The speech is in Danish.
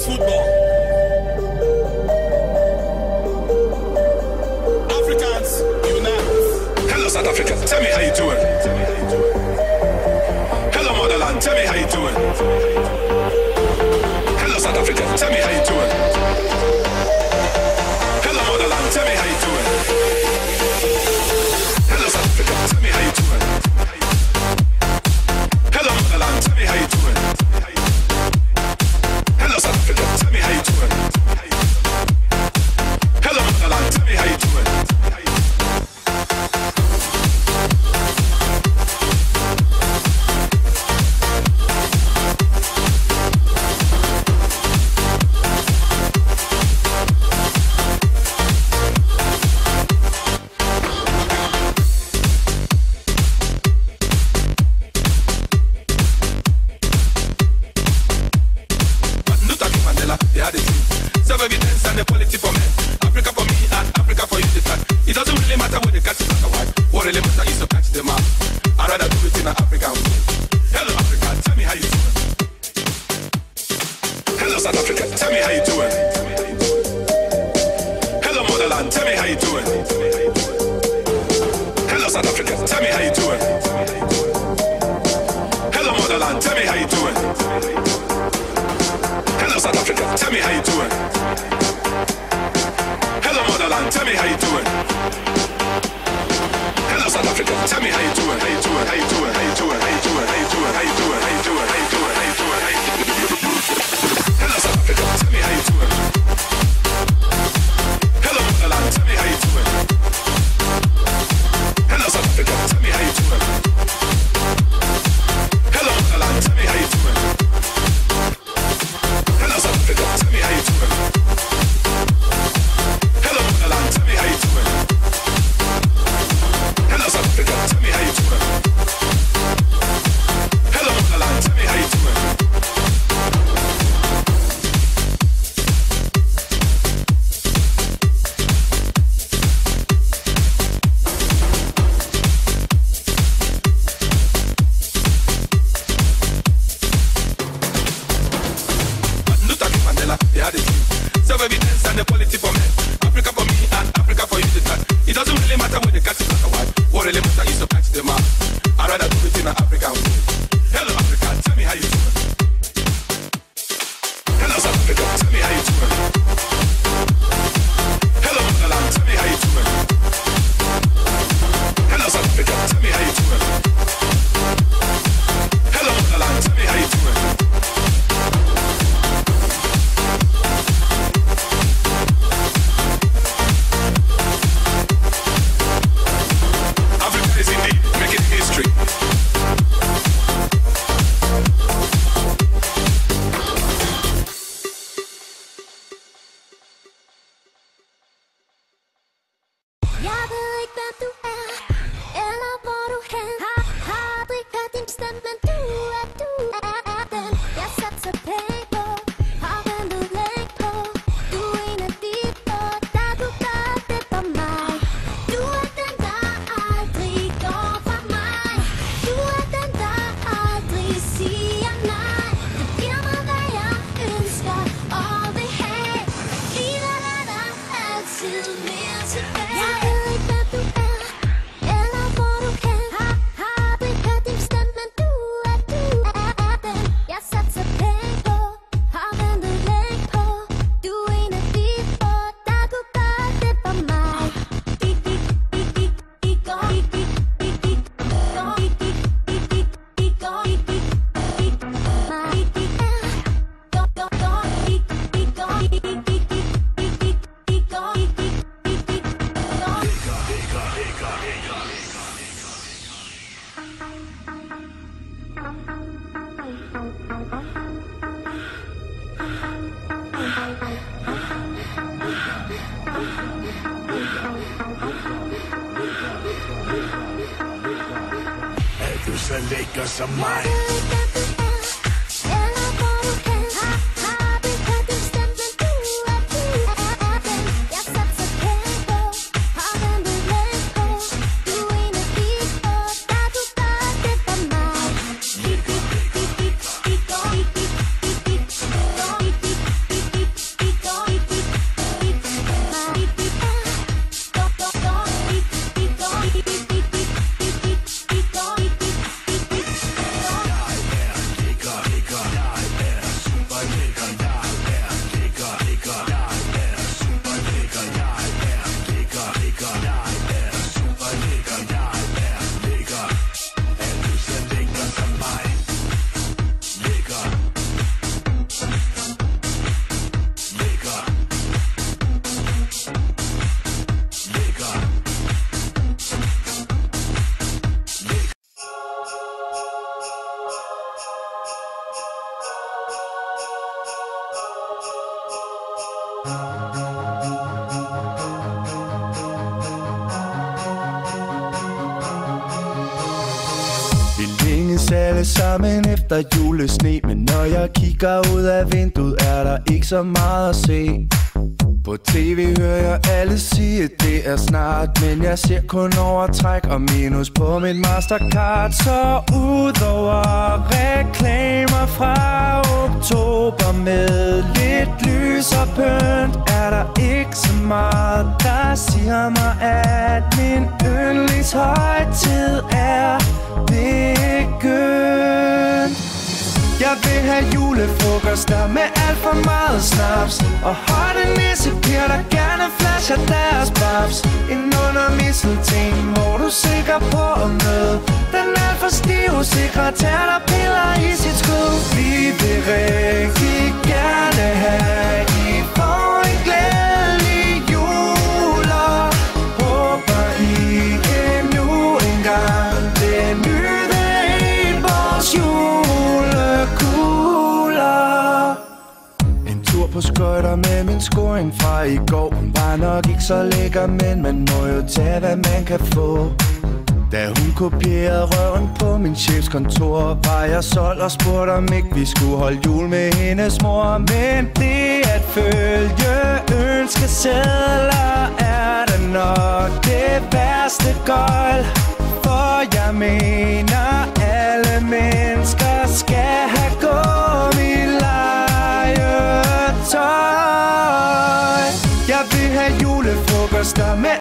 is football. Africans unite. Hello South Africa, tell me how you doing. Hello motherland, tell me how you doing. Hello South Africa, tell me how you doing. Hello motherland, tell me how you doing. Hello South Africa, tell me how you doing. Hello motherland, tell me how you doing. Hello South Africa, tell me how you doing. Hello motherland, tell me how you doing. Cause I'm mine. alle sammen efter julesne. Men når jeg kigger ud af vinduet, er der ikke så meget at se. På tv hører jeg alle sige, det er snart, men jeg ser kun overtræk og minus på min Mastercard. Så udover reklamer fra oktober med lidt lys og pynt, er der ikke så meget, der siger mig, at min yndlingshøjtid er begyndt. Jeg vil have julefrokoster med alt for meget snaps og hotte nissepiger, der gerne flasher deres babs. En under mistelten, hvor du er sikker på at møde den alt for stive sekretær, der piller i sit skud. Vi vil rigtig gerne have, I får en glædelig jul, og håber I endnu en gang vil nyde en vores julekugler. En tur på skøjter med min scoring fra i går. Hun var nok ikke så lækker, men man må jo tage, hvad man kan få. Da hun kopierede røven på min chefs kontor, var jeg solgt og spurgte, om ikke vi skulle holde jul med hendes mor. Men det at følge ønskesedler er da nok det værste gøjl. For jeg mener, alle mennesker skal have gummilegetøj. Jeg vil have julefrokoster med